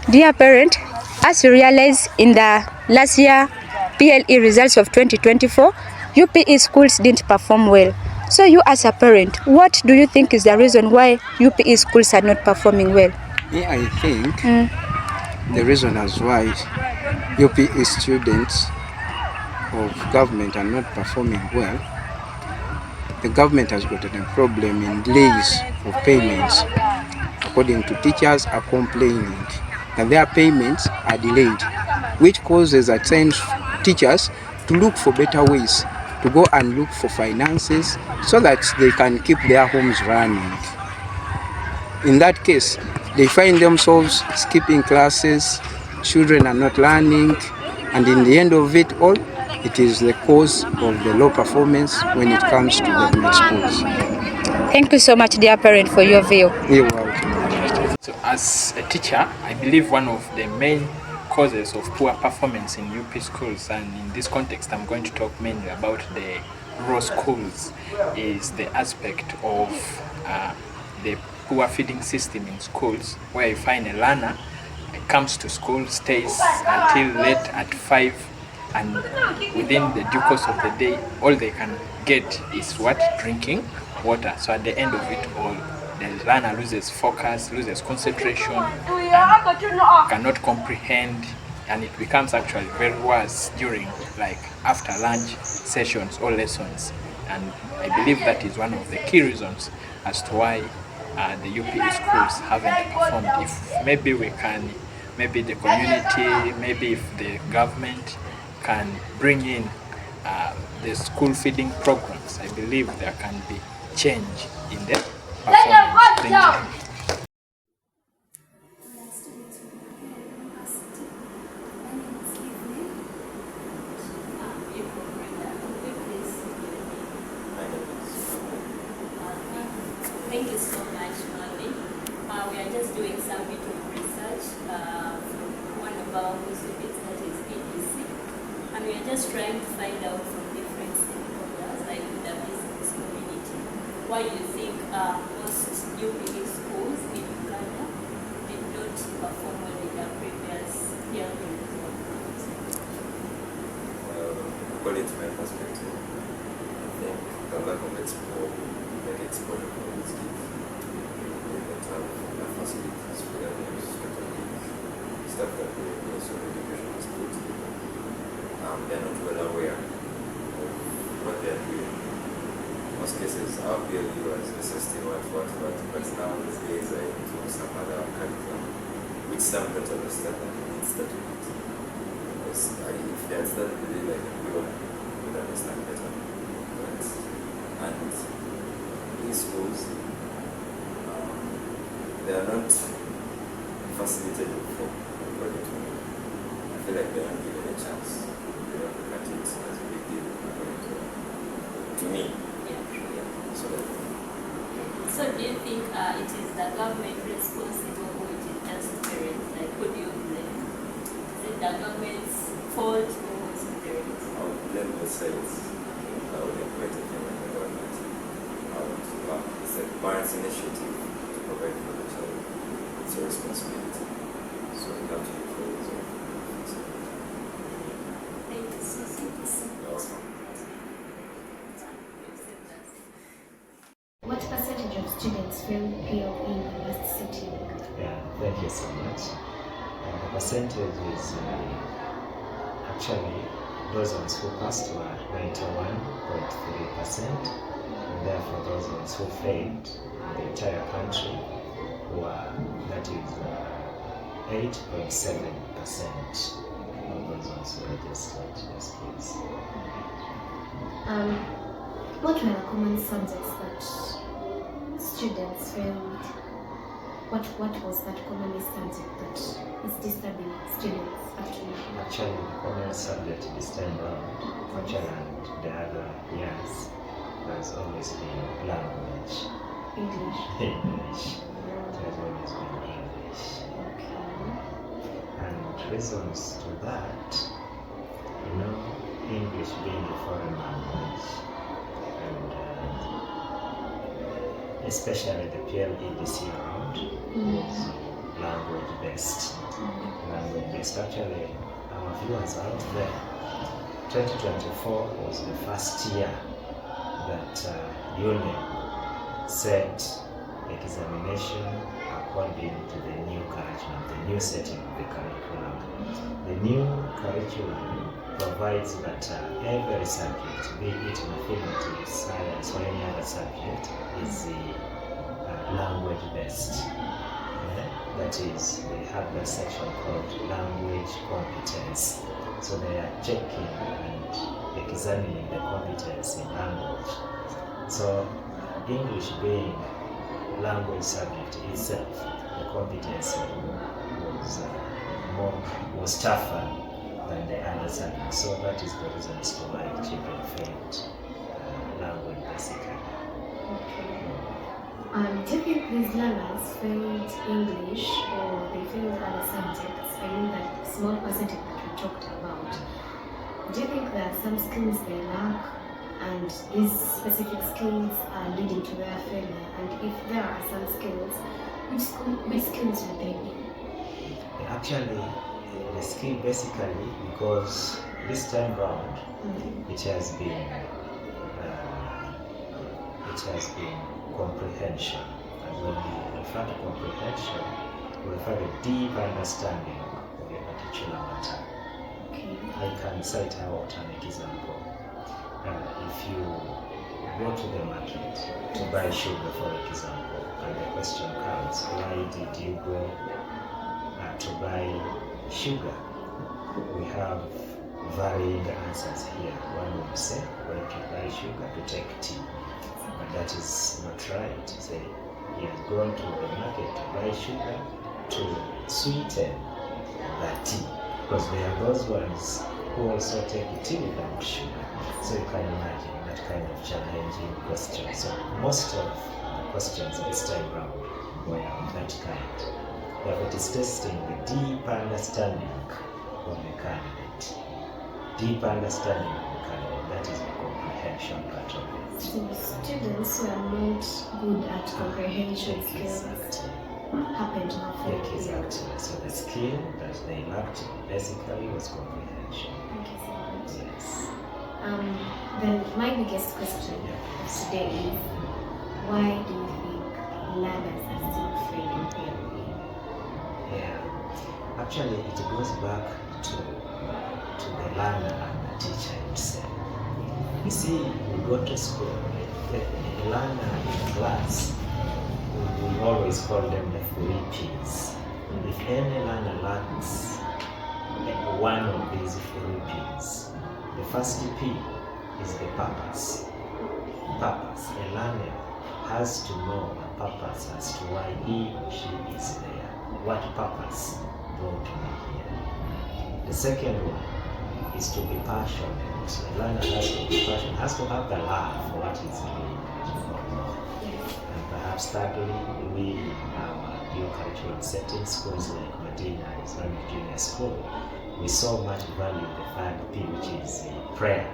Dear parent, as you realize in the last year PLE results of 2024, UPE schools didn't perform well. So you as a parent, what do you think is the reason why UPE schools are not performing well? Yeah, I think the reason as why UPE students of government are not performing well, the government has got a problem in delays of payments. According to teachers are complaining that their payments are delayed, which causes at times teachers to look for better ways, to go and look for finances so that they can keep their homes running. In that case, they find themselves skipping classes, children are not learning, and in the end of it all, it is the cause of the low performance when it comes to government schools. Thank you so much, dear parent, for your view. You're welcome. So as a teacher, I believe one of the main causes of poor performance in UP schools, and in this context I'm going to talk mainly about the rural schools, is the aspect of the poor feeding system in schools, where you find a learner comes to school, stays until late at 5, and within the due course of the day all they can get is what? Drinking water. So at the end of it all, the learner loses focus, loses concentration, and cannot comprehend, and it becomes actually very worse during like after lunch sessions or lessons. And I believe that is one of the key reasons as to why the UPE schools haven't performed. If maybe we can, maybe the community, maybe if the government can bring in the school feeding programs, I believe there can be change in the performance. Thank you. Thank you so much, Marvin. We are just doing some bit of research from one of our students, that is EDC, and we are just trying to find out from different stakeholders, like the business community, why you think most UPE schools in Uganda did not perform well in their previous year. Well, according to my perspective, I think the lack of exposure programs the facilities for their stuff that we also education schools. They are not well aware of what they are doing. In most cases, our PLE was assisting what, but now these days are into some other curriculum, which some don't understand that it needs to do it. Because if they had started with it like we would understand better. And these schools, they are not facilitated for according to me. I feel like they are not given a chance. They don't look at it as a big deal according to me. Yeah. So do you think it is the government responsible, or it is just parents? Like, who do you blame? Is it the government's fault, or is it parents? I would blame both sides. I would equate it in the government. It's a parent's initiative to provide for the child. It's a responsibility. So we have to look for it. Thank you so much. You're welcome. What percentage of students fail PLE in the last setting? Yeah, thank you so much. The percentage is actually those ones who passed were 91.3%, and therefore those ones who failed in the entire country were, that is 8.7% of those ones who registered as kids. What were the common subjects that students failed? What was that common subject that is disturbing students actually? Actually, the common subject this time around, actually, and the other years, has always been language. English. English. It has always been English. Okay. And reasons to that, English being a foreign language, and especially the PLE this year round, was language-based. Language-based. Actually, our viewers out there, 2024 was the first year that UNEP set examination according to the new curriculum, the new setting of the curriculum. The new curriculum provides that every subject, be it mathematics, science, or any other subject, is language-based. That is, they have that section called language competence. So they are checking and examining the competence in language. So English being language subject itself, the competency was tougher than the other subjects. So that is the reason as to why children failed language basically. Do you think these learners failed English or they failed other subjects? I mean that small percentage that we talked about. Do you think there are some skills they lack and these specific skills are leading to their failure? And if there are some skills, which skills would they be? Actually, the skill basically, because this time round it has been comprehension. And when we refer to comprehension, we refer to deep understanding of a particular matter. I can cite out an example. If you go to the market to buy sugar, for example, and the question comes, why did you go to buy sugar? We have varying answers here. One would say, going to buy sugar to take tea. But that is not right. Say, he has gone to the market to buy sugar to sweeten that tea. Because there are those ones who also take tea without sugar. So you can imagine that kind of challenging question. So most of the questions this time around were of that kind. But it is testing the deep understanding of the candidate. Deep understanding of the candidate, that is the comprehension part of it. So students who are not good at comprehension skills happen to have failed. Exactly. So the skill that they lacked basically was comprehension. Thank you so much. Yes. Then my biggest question today is, why do you think learners are still failing PLE? Yeah. Actually, it goes back to the learner and the teacher himself. You see, we go to school, the learner in class, we always call them the 3 Ps. If any learner lacks one of these 3 Ps, the first P is the purpose. Purpose. A learner has to know a purpose as to why he or she is there. What purpose brought me here? The second one is to be passionate. A learner has to be passionate, has to have the love for what he's doing. And perhaps thirdly, we in our new curriculum setting, schools like Medina Islamic Junior School, we so much value the third P, which is prayer.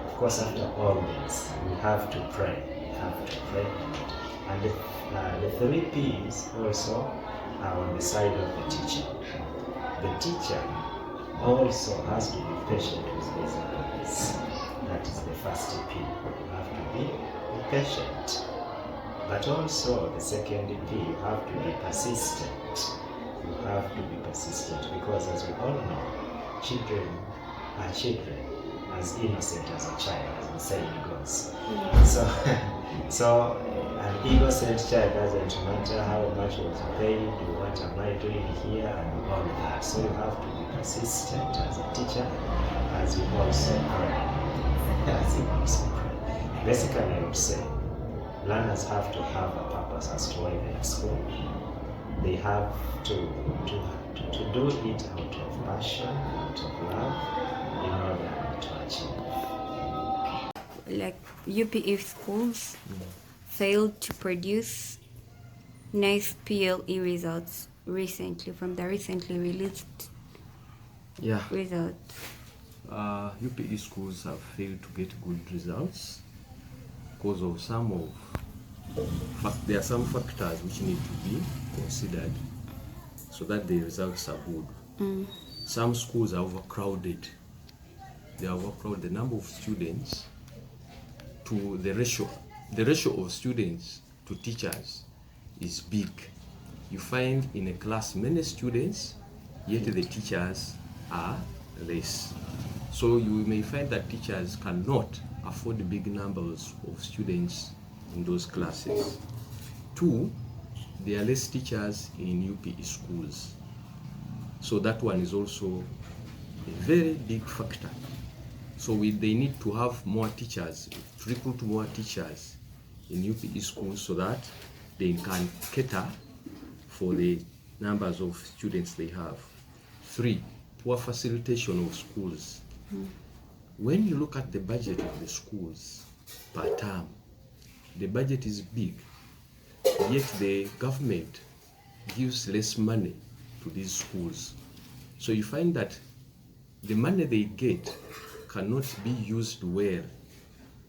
Of course, after all this, we have to pray. We have to pray. And the 3 Ps also are on the side of the teacher. The teacher also has to be patient with his learners. That is the first P. You have to be patient. But also the second P, you have to be persistent. You have to be persistent because, as we all know, children are children, as innocent as a child, as the saying goes. So an innocent child doesn't matter how much was paid, what am I doing here, and all that. So you have to be persistent as a teacher, as you also pray. As you also pray. Basically, I would say, learners have to have a purpose as to why they are at school. They have to do it out of passion, out of love, in order to achieve. Like UPE schools failed to produce nice PLE results recently, from the recently released results. UPE schools have failed to get good results because of some of there are some factors which need to be considered so that the results are good. Some schools are overcrowded. They are overcrowded. The number of students to the ratio of students to teachers is big. You find in a class many students, yet the teachers are less. So you may find that teachers cannot afford big numbers of students in those classes. Two, there are less teachers in UPE schools. So that one is also a very big factor. So they need to have more teachers, to recruit more teachers in UPE schools so that they can cater for the numbers of students they have. Three, poor facilitation of schools. When you look at the budget of the schools per term, the budget is big, yet the government gives less money to these schools. So you find that the money they get cannot be used well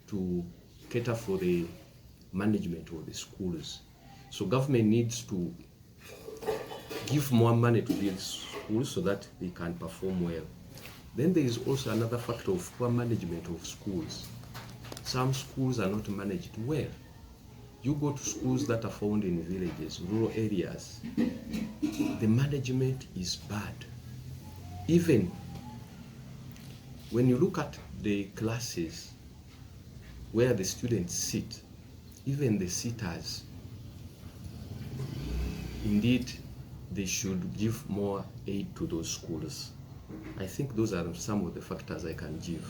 to cater for the management of the schools. So government needs to give more money to these schools so that they can perform well. Then there is also another factor of poor management of schools. Some schools are not managed well. You go to schools that are found in villages, rural areas, the management is bad. Even when you look at the classes where the students sit, even the sitters, indeed, they should give more aid to those schools. I think those are some of the factors I can give.